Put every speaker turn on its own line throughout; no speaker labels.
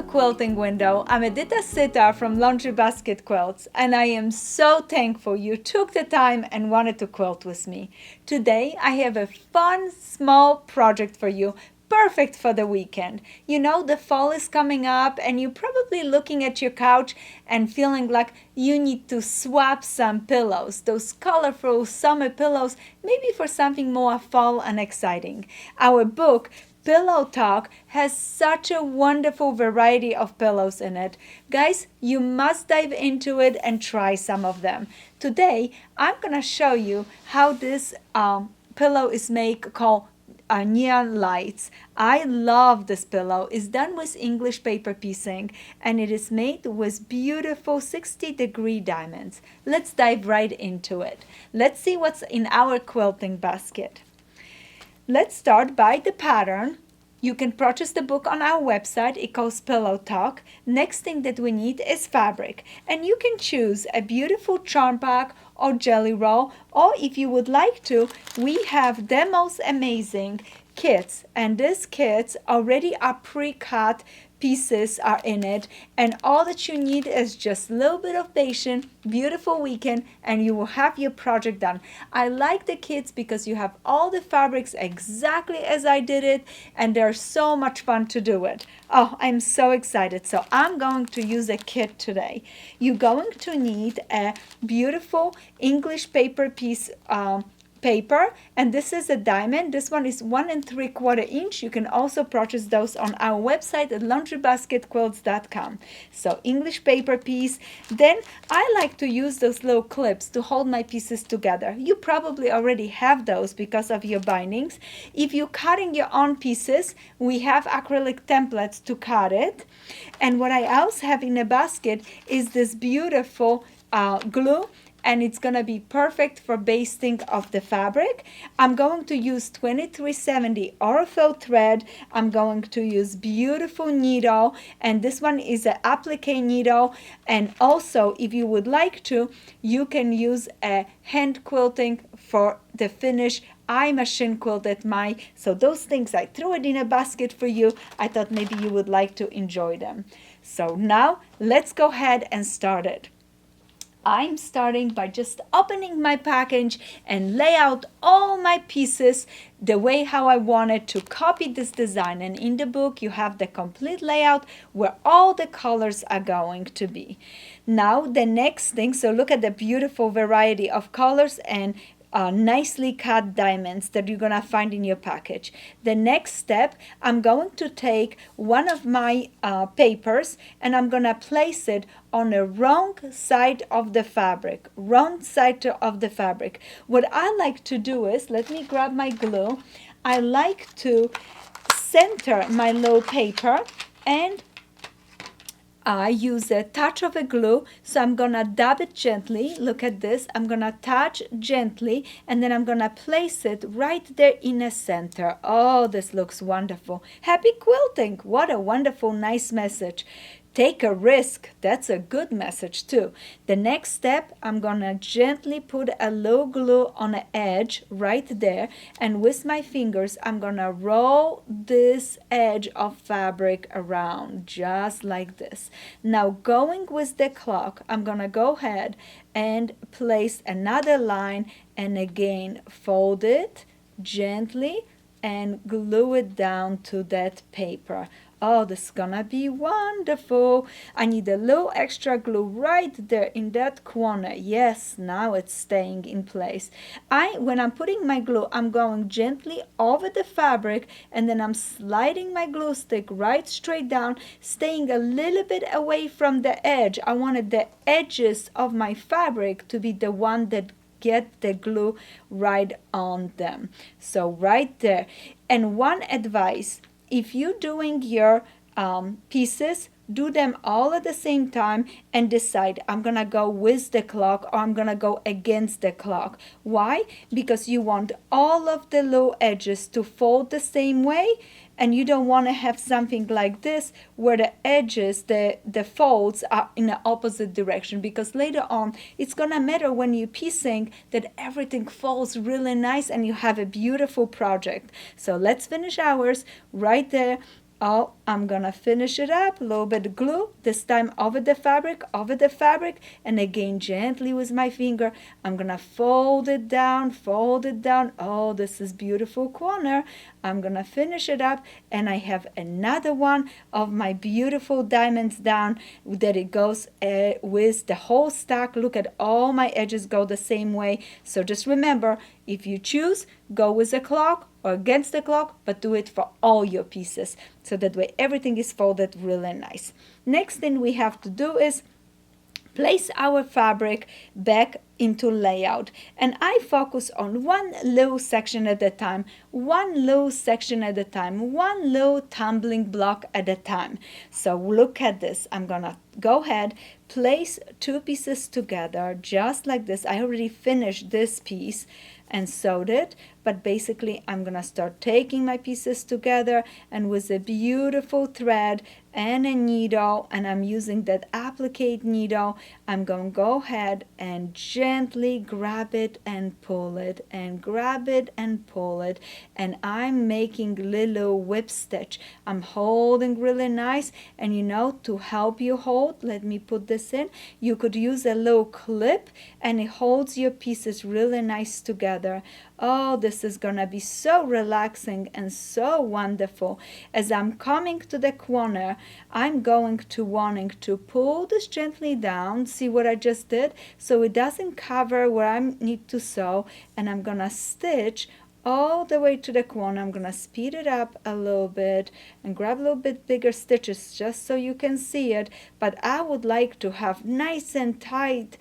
quilting window. I'm Edyta Sitar from Laundry Basket Quilts, and I am so thankful you took the time and wanted to quilt with me. Today I have a fun small project for you, perfect for the weekend. You know the fall is coming up and you're probably looking at your couch and feeling like you need to swap some pillows, those colorful summer pillows, maybe for something more fall and exciting. Our book Pillow Talk has such a wonderful variety of pillows in it. Guys, you must dive into it and try some of them. Today, I'm gonna show you how this pillow is made called neon lights. I love this pillow. It's done with English paper piecing and it is made with beautiful 60-degree diamonds. Let's dive right into it. Let's see what's in our quilting basket. Let's start by the pattern. You can purchase the book on our website. It calls Pillow Talk. Next thing that we need is fabric. And you can choose a beautiful charm pack or jelly roll. Or if you would like to, we have the most amazing kits. And these kits already are pre-cut pieces are in it, and all that you need is just a little bit of patience, beautiful weekend, and you will have your project done. I like the kits because you have all the fabrics exactly as I did it, and they're so much fun to do it. Oh, I'm so excited. So I'm going to use a kit today. You're going to need a beautiful English paper piece paper, and this is a diamond. This one is 1 3/4 inch. You can also purchase those on our website at laundrybasketquilts.com. So English paper piece. Then I like to use those little clips to hold my pieces together. You probably already have those because of your bindings. If you're cutting your own pieces, we have acrylic templates to cut it. And what I also have in a basket is this beautiful glue, and it's gonna be perfect for basting of the fabric. I'm going to use 2370 Orifil thread. I'm going to use beautiful needle, and this one is an applique needle. And also, if you would like to, you can use a hand quilting for the finish. I machine quilted my, so those things I threw it in a basket for you. I thought maybe you would like to enjoy them. So now let's go ahead and start it. I'm starting by just opening my package and lay out all my pieces the way how I wanted to copy this design. And in the book, you have the complete layout where all the colors are going to be. Now, the next thing, so look at the beautiful variety of colors and nicely cut diamonds that you're gonna find in your package. The next step, I'm going to take one of my papers and I'm gonna place it on the wrong side of the fabric. What I like to do is, let me grab my glue. I like to center my little paper, and I use a touch of a glue, so I'm gonna dab it gently. Look at this. I'm gonna touch gently, and then I'm gonna place it right there in the center. Oh, this looks wonderful. Happy quilting! What a wonderful, nice message. Take a risk. That's a good message too. The next step, I'm gonna gently put a little glue on the edge right there, and with my fingers, I'm gonna roll this edge of fabric around just like this. Now, going with the clock, I'm gonna go ahead and place another line, and again, fold it gently and glue it down to that paper. Oh, this is gonna be wonderful. I need a little extra glue right there in that corner. Yes, now it's staying in place. When I'm putting my glue, I'm going gently over the fabric, and then I'm sliding my glue stick right straight down, staying a little bit away from the edge. I wanted the edges of my fabric to be the one that get the glue right on them. So right there. And one advice, if you're doing your pieces, do them all at the same time and decide, I'm gonna go with the clock or I'm gonna go against the clock. Why? Because you want all of the low edges to fold the same way, and you don't want to have something like this where the edges, the folds are in the opposite direction, because later on it's gonna matter when you're piecing that everything falls really nice and you have a beautiful project. So let's finish ours right there. Oh, I'm gonna finish it up, a little bit of glue, this time over the fabric, and again gently with my finger, I'm gonna fold it down, fold it down. Oh, this is beautiful corner. I'm gonna finish it up, and I have another one of my beautiful diamonds down that it goes with the whole stack. Look at all my edges go the same way. So just remember, if you choose, go with the clock or against the clock, but do it for all your pieces. So that way everything is folded really nice. Next thing we have to do is place our fabric back into layout, and I focus on one little section at a time, one little section at a time, one little tumbling block at a time. So look at this. I'm gonna go ahead, place two pieces together just like this. I already finished this piece and sewed it, but basically I'm gonna start taking my pieces together, and with a beautiful thread and a needle, and I'm using that applique needle, I'm gonna go ahead and gently grab it and pull it and grab it and pull it, and I'm making little whip stitch. I'm holding really nice, and to help you hold, let me put this in, you could use a little clip, and it holds your pieces really nice together. Oh, this is gonna be so relaxing and so wonderful. As I'm coming to the corner, I'm going to wanting to pull this gently down. See what I just did? So it doesn't cover where I need to sew, and I'm gonna stitch all the way to the corner. I'm gonna speed it up a little bit and grab a little bit bigger stitches just so you can see it, but I would like to have nice and tight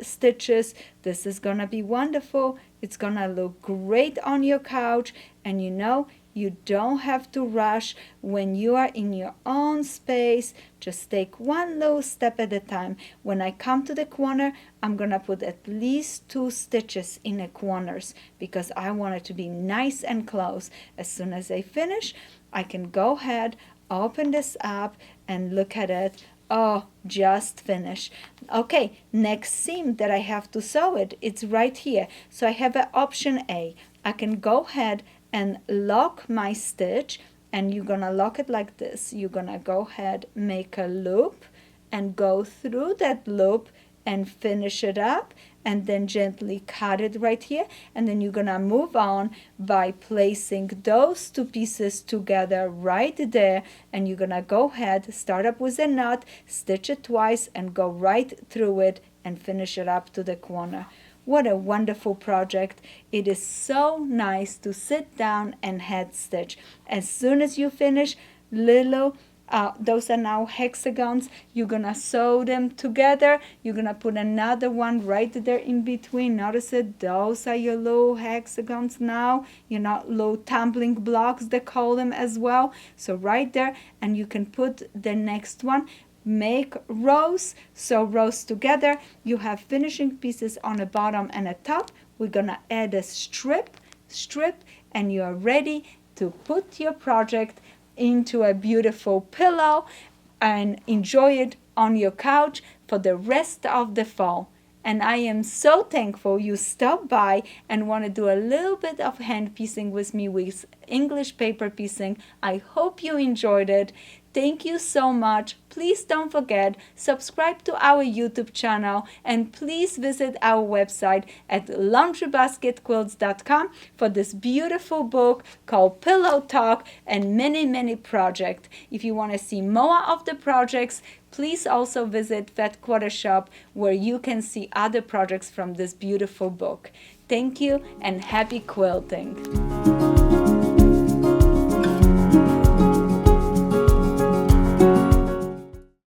stitches. This is gonna be wonderful. It's gonna look great on your couch, and you don't have to rush when you are in your own space. Just take one little step at a time. When I come to the corner, I'm gonna put at least 2 stitches in the corners because I want it to be nice and close. As soon as I finish, I can go ahead, open this up, and look at it. Oh, just finished. Okay, next seam that I have to sew it's right here. So I have an option A. I can go ahead and lock my stitch, and you're gonna lock it like this. You're gonna go ahead, make a loop, and go through that loop and finish it up, and then gently cut it right here, and then you're gonna move on by placing those 2 pieces together right there, and you're gonna go ahead, start up with a knot, stitch it twice, and go right through it and finish it up to the corner. What a wonderful project. It is so nice to sit down and head stitch. As soon as you finish, those are now hexagons. You're gonna sew them together. You're gonna put another one right there in between. Notice it, those are your little hexagons now. Little tumbling blocks, they call them as well. So right there, and you can put the next one. Make rows, sew rows together. You have finishing pieces on the bottom and the top. We're gonna add a strip, and you are ready to put your project into a beautiful pillow and enjoy it on your couch for the rest of the fall. And I am so thankful you stopped by and want to do a little bit of hand piecing with me with English paper piecing. I hope you enjoyed it. Thank you so much. Please don't forget, subscribe to our YouTube channel, and please visit our website at laundrybasketquilts.com for this beautiful book called Pillow Talk and many projects. If you want to see more of the projects, please also visit Fat Quarter Shop where you can see other projects from this beautiful book. Thank you and happy quilting.